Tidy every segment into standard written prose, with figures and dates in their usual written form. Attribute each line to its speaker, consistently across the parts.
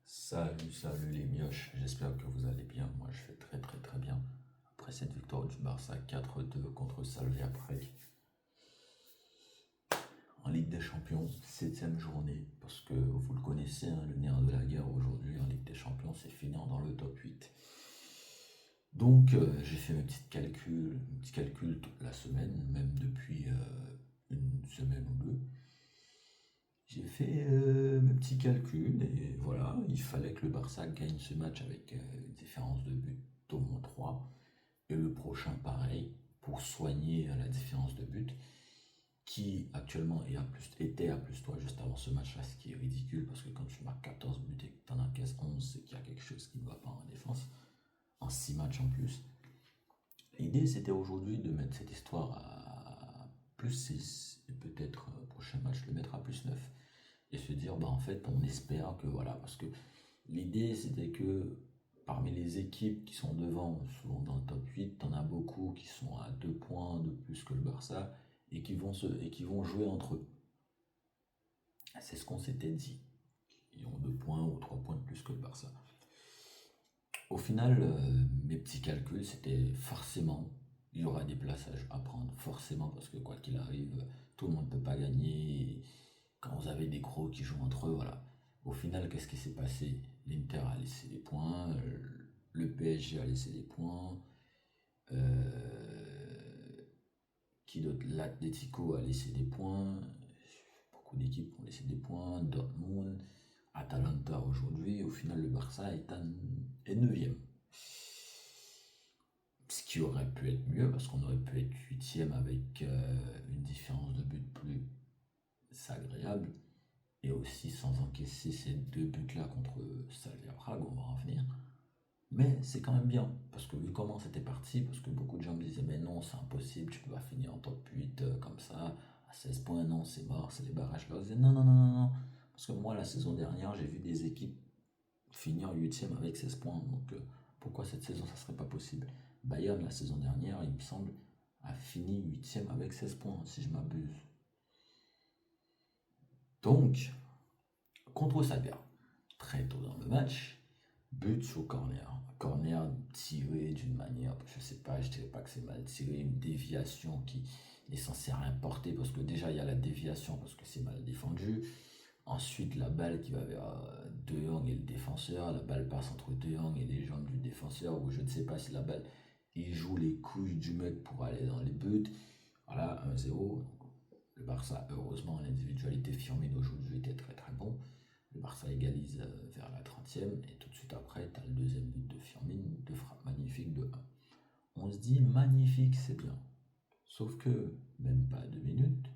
Speaker 1: Salut les mioches, j'espère que vous allez bien. Moi je vais très très très bien. Après cette victoire du Barça 4-2 contre Slavia Prague en Ligue des Champions, septième journée, parce que vous le connaissez, hein, le nerf de la guerre aujourd'hui en Ligue des Champions, c'est finir dans le top 8. Donc j'ai fait mes petits calculs toute la semaine, même depuis une semaine ou deux. J'ai fait mes petits calculs et voilà, il fallait que le Barça gagne ce match avec une différence de but d'au moins 3 et le prochain pareil pour soigner la différence de but qui actuellement était à plus 3 juste avant ce match-là, ce qui est ridicule parce que quand tu marques 14 buts et que tu en encaisses 11, c'est qu'il y a quelque chose qui ne va pas en défense, en 6 matchs en plus. L'idée c'était aujourd'hui de mettre cette histoire à plus 6 et peut-être prochain match le mettre à plus 9 et se dire bah en fait on espère que voilà parce que l'idée c'était que parmi les équipes qui sont devant souvent dans le top 8 t'en as beaucoup qui sont à 2 points de plus que le Barça et qui vont jouer entre eux, c'est ce qu'on s'était dit, ils ont 2 points ou 3 points de plus que le Barça. Au final mes petits calculs c'était forcément il y aura des plaçages à prendre forcément parce que quoi qu'il arrive tout le monde ne peut pas gagner quand vous avez des gros qui jouent entre eux, voilà. Au final, qu'est-ce qui s'est passé? L'Inter a laissé des points, le PSG a laissé des points, qui d'autre? L'Atlético a laissé des points, beaucoup d'équipes ont laissé des points, Dortmund, Atalanta aujourd'hui, au final le Barça est 9ème. Ce qui aurait pu être mieux parce qu'on aurait pu être 8ème avec une différence de but plus agréable et aussi sans encaisser ces deux buts-là contre Slavia Prague, on va en revenir. Mais c'est quand même bien, parce que vu comment c'était parti, parce que beaucoup de gens me disaient mais non, c'est impossible, tu peux pas finir en top 8 comme ça, à 16 points, non, c'est mort, c'est les barrages. Je leur disais non, non, non, non, non, parce que moi la saison dernière, j'ai vu des équipes finir 8ème avec 16 points, donc pourquoi cette saison ça serait pas possible? Bayern la saison dernière, il me semble, a fini 8ème avec 16 points, si je m'abuse. Donc, contre Slavia, très tôt dans le match, but sur corner. Corner tiré d'une manière, je sais pas, je dirais pas que c'est mal tiré, une déviation qui est censée rien porter parce que déjà il y a la déviation parce que c'est mal défendu. Ensuite, la balle qui va vers De Jong et le défenseur, la balle passe entre De Jong et les jambes du défenseur, ou je ne sais pas si la balle, il joue les couilles du mec pour aller dans les buts. Voilà, 1-0. Le Barça, heureusement, l'individualité Firmino aujourd'hui était très très bon. Le Barça égalise vers la 30e et tout de suite après, tu as le deuxième but de Firmine, de frappe magnifique de 1. On se dit magnifique, c'est bien. Sauf que, même pas 2 minutes,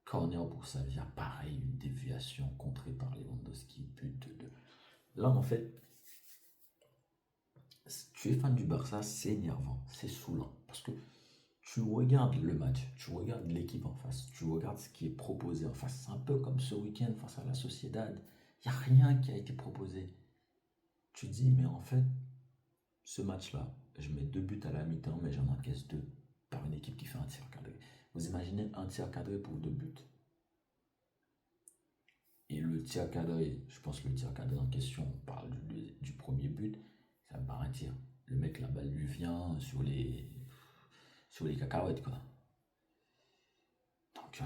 Speaker 1: corner pour Savia, pareil, une déviation contrée par Lewandowski, but de 2. Là, en fait, tu es fan du Barça, c'est énervant, c'est saoulant. Parce que tu regardes le match, tu regardes l'équipe en face, tu regardes ce qui est proposé en face. C'est un peu comme ce week-end face à la Sociedad. Il n'y a rien qui a été proposé. Tu dis, mais en fait, ce match-là, je mets 2 buts à la mi-temps, mais j'en encaisse 2 par une équipe qui fait un tir cadré. Vous imaginez un tir cadré pour 2 buts. Et le tir cadré, je pense que le tir cadré en question, on parle du premier but, ça me paraît un tir. Le mec, la balle lui vient sur les cacahuètes, quoi. Donc,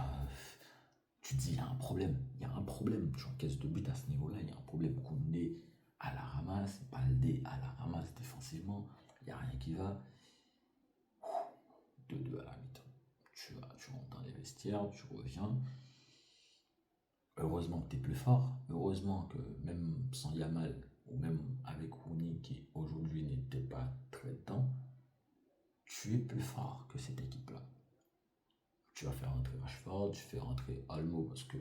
Speaker 1: tu te dis, il y a un problème, il y a un problème. Tu encaisses 2 buts à ce niveau-là, il y a un problème. Koundé à la ramasse, Baldé à la ramasse défensivement, il n'y a rien qui va. 2-2 à la mi-temps. Tu rentres dans les vestiaires, tu reviens. Heureusement que tu es plus fort. Heureusement que même sans Yamal, ou même avec Rooney, qui aujourd'hui n'était pas très dedans, tu es plus fort que cette équipe-là. Tu vas faire rentrer Rashford, tu fais rentrer Olmo parce que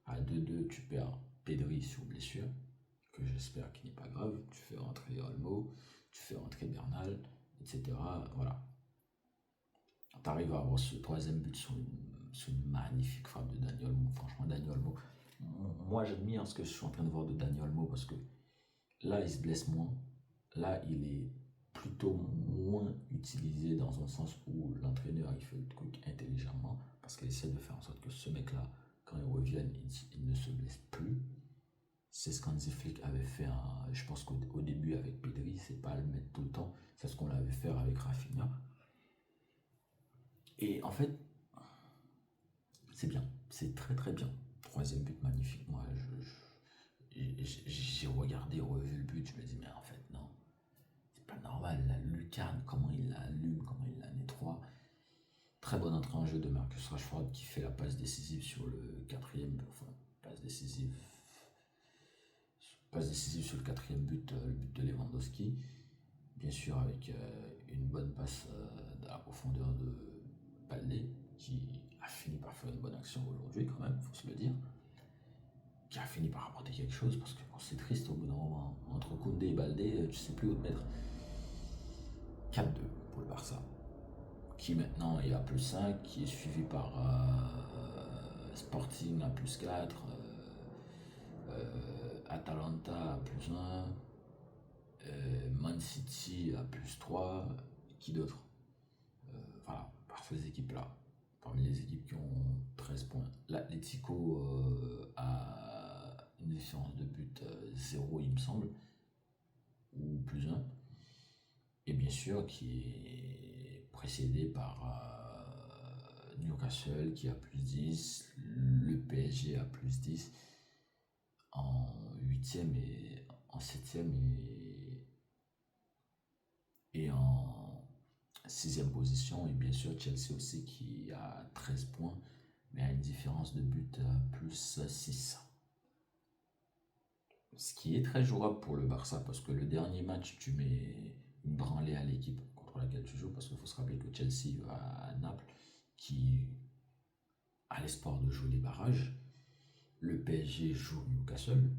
Speaker 1: à 2-2, tu perds Pedri sur blessure, que j'espère qu'il n'est pas grave. Tu fais rentrer Olmo, tu fais rentrer Bernal, etc. Voilà. Tu arrives à avoir ce troisième but sur une magnifique frappe de Dani Olmo. Franchement, Dani Olmo, moi j'admire ce que je suis en train de voir de Dani Olmo parce que là, il se blesse moins. Là, il est plutôt moins utilisé dans un sens où l'entraîneur il fait le truc intelligemment parce qu'il essaie de faire en sorte que ce mec-là, quand il revienne, il ne se blesse plus. C'est ce qu'Hansi Flick avait fait, je pense qu'au début avec Pedri, c'est pas à le mettre tout le temps, c'est ce qu'on l'avait fait avec Rafinha. Et en fait, c'est bien, c'est très très bien. Troisième but magnifique, moi j'ai regardé, revu le but, je me dis mais en fait non, c'est pas normal, la lucarne, comment il la allume, comment il la nettoie. Très bonne entrée en jeu de Marcus Rashford qui fait la passe décisive sur le quatrième, enfin passe décisive sur le quatrième but, le but de Lewandowski. Bien sûr avec une bonne passe dans la profondeur de Baldé qui a fini par faire une bonne action aujourd'hui quand même, faut se le dire. Qui a fini par apporter quelque chose parce que c'est triste au bout d'un moment. Entre Koundé et Baldé, tu sais plus où te mettre. 4-2 pour le Barça, qui maintenant est à plus 5, qui est suivi par Sporting à plus 4, Atalanta à plus 1, Man City à plus 3, qui d'autre Voilà, par ces équipes-là. Parmi les équipes qui ont 13 points. L'Atlético a une différence de but 0, il me semble, ou plus 1. Et bien sûr, qui est précédé par Newcastle qui a plus 10, le PSG a plus 10, en 8e et en 7e et en 6e position. Et bien sûr, Chelsea aussi qui a 13 points, mais a une différence de but plus 6. Ce qui est très jouable pour le Barça parce que le dernier match, tu mets une branlée à l'équipe contre laquelle tu joues parce qu'il faut se rappeler que Chelsea va à Naples qui a l'espoir de jouer les barrages. Le PSG joue Newcastle.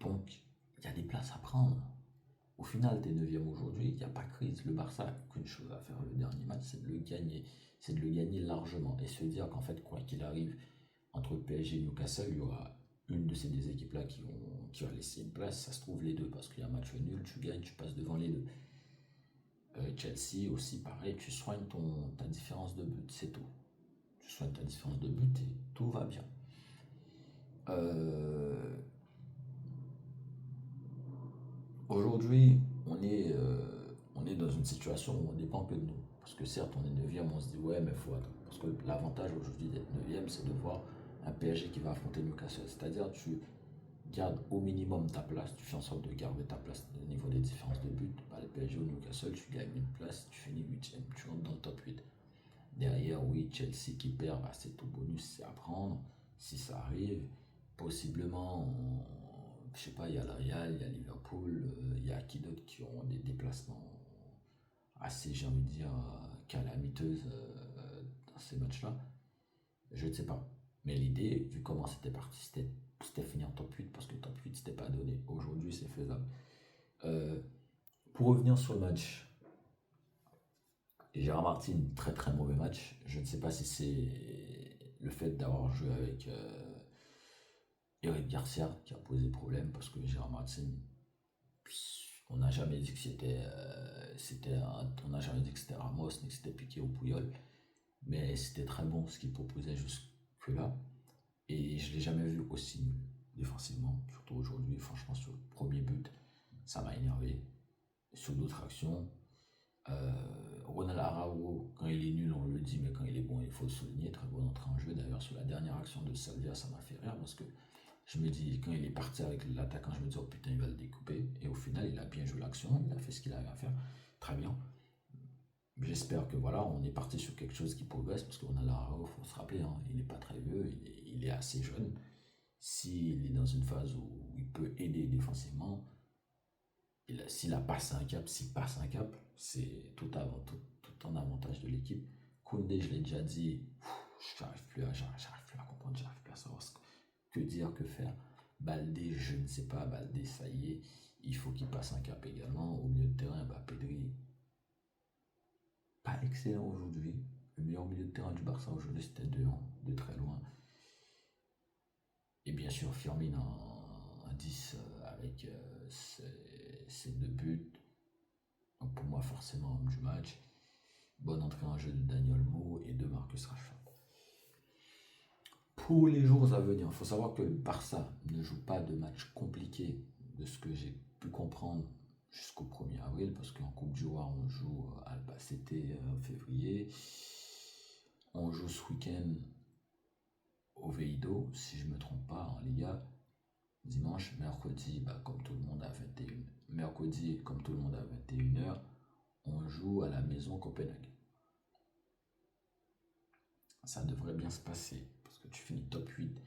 Speaker 1: Donc, il y a des places à prendre. Au final, tu es 9e aujourd'hui, il n'y a pas de crise. Le Barça n'a qu'une chose à faire le dernier match, c'est de le gagner. C'est de le gagner largement et se dire qu'en fait, quoi qu'il arrive, entre le PSG et Newcastle, il y aura une de ces deux équipes-là qui va laisser une place. Ça se trouve les deux parce qu'il y a un match nul, tu gagnes, tu passes devant les deux. Chelsea aussi, pareil, tu soignes ta différence de but, c'est tout. Tu soignes ta différence de but et tout va bien. Aujourd'hui, on est dans une situation où on dépend que de nous. Parce que certes, on est 9e, on se dit ouais, mais il faut attendre. Parce que l'avantage aujourd'hui d'être 9e, c'est de voir un PSG qui va affronter Newcastle. C'est-à-dire, tu gardes au minimum ta place, tu fais en sorte de garder ta place au niveau des différences de but. Bah, le PSG ou Newcastle, tu gagnes une place, tu finis 8e, tu rentres dans le top 8. Derrière, oui, Chelsea qui perd, bah, c'est tout bonus, c'est à prendre. Si ça arrive, possiblement, je sais pas, il y a le Real, il y a Liverpool, il y a qui d'autres qui ont des déplacements assez, j'ai envie de dire, calamiteuses dans ces matchs-là. Je ne sais pas. Mais l'idée, vu comment c'était parti, c'était finir en top 8 parce que top 8 c'était pas donné. Aujourd'hui, c'est faisable. Pour revenir sur le match, Gérard Martin, très très mauvais match. Je ne sais pas si c'est le fait d'avoir joué avec Eric Garcia qui a posé problème parce que Gérard Martin, on n'a jamais dit que on n'a jamais dit que c'était Ramos ni que c'était Piqué ou Puyol, mais c'était très bon ce qu'il proposait jusque là et je l'ai jamais vu aussi nul défensivement, surtout aujourd'hui. Franchement, sur le premier but, ça m'a énervé. Sur d'autres actions, Ronald Araujo, quand il est nul, on le dit, mais quand il est bon, il faut le souligner. Très bonne entrée en jeu. D'ailleurs, sur la dernière action de Salvia, ça m'a fait rire parce que je me dis, quand il est parti avec l'attaquant, je me dis, oh putain, il va le découper. Et au final, il a bien joué l'action, il a fait ce qu'il avait à faire. Très bien. J'espère que voilà, on est parti sur quelque chose qui progresse parce qu'on a Araujo, il faut se rappeler, hein, il n'est pas très vieux, il est assez jeune. S'il est dans une phase où il peut aider défensivement, s'il passe un cap, c'est tout en avantage de l'équipe. Koundé, je l'ai déjà dit, j'arrive plus à comprendre, j'arrive plus à savoir que dire, que faire. Baldé, je ne sais pas, Baldé, ça y est, il faut qu'il passe un cap également. Au milieu de terrain, Pedri, pas excellent aujourd'hui. Le meilleur milieu de terrain du Barça aujourd'hui, c'était de très loin. Et bien sûr, Firmine en 10 avec ses deux buts. Donc pour moi, forcément, homme du match. Bonne entrée en jeu de Daniel Mo et de Marcus Rashford. pour les jours à venir. Il faut savoir que le Barça ne joue pas de match compliqué, de ce que j'ai pu comprendre jusqu'au 1er avril, parce qu'en Coupe du Roi, on joue, c'était en février, on joue ce week-end au Veido, si je ne me trompe pas, en Liga. Dimanche, mercredi, comme tout le monde à 21h. Mercredi, comme tout le monde à 21h, on joue à la maison Copenhague. Ça devrait bien se passer, parce que tu finis top 8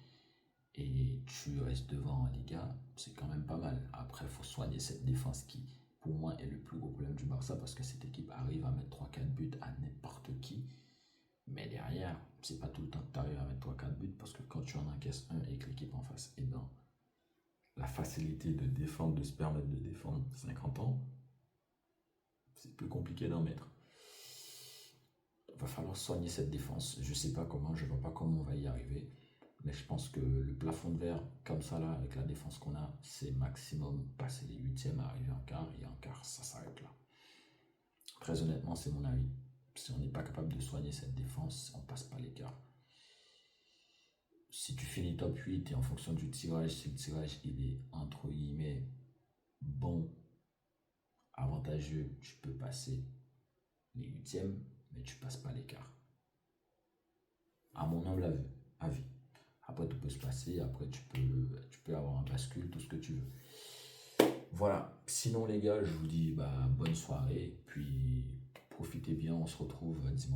Speaker 1: et tu restes devant en Liga, c'est quand même pas mal. Après, il faut soigner cette défense qui, pour moi, est le plus gros problème du Barça, parce que cette équipe arrive à mettre 3-4 buts à n'importe qui. Mais derrière, c'est pas tout le temps que tu arrives à mettre 3-4 buts, parce que quand tu en encaisses un et que l'équipe en face est dans la facilité de défendre, de se permettre de défendre 50 ans, c'est plus compliqué d'en mettre. Il va falloir soigner cette défense. Je sais pas comment, je vois pas comment on va y arriver. Mais je pense que le plafond de verre, comme ça là, avec la défense qu'on a, c'est maximum passer les huitièmes, arriver en quart, et en quart, ça s'arrête là. Très honnêtement, c'est mon avis. Si on n'est pas capable de soigner cette défense, on passe pas les quarts. Si tu finis top 8 et en fonction du tirage, si le tirage il est entre guillemets bon, avantageux, tu peux passer les huitièmes, mais tu passes pas les quarts. À mon humble avis. Après, tout peut se passer. Après, tu peux avoir un bascule, tout ce que tu veux. Voilà. Sinon, les gars, je vous dis bonne soirée. Puis, profitez bien. On se retrouve dimanche.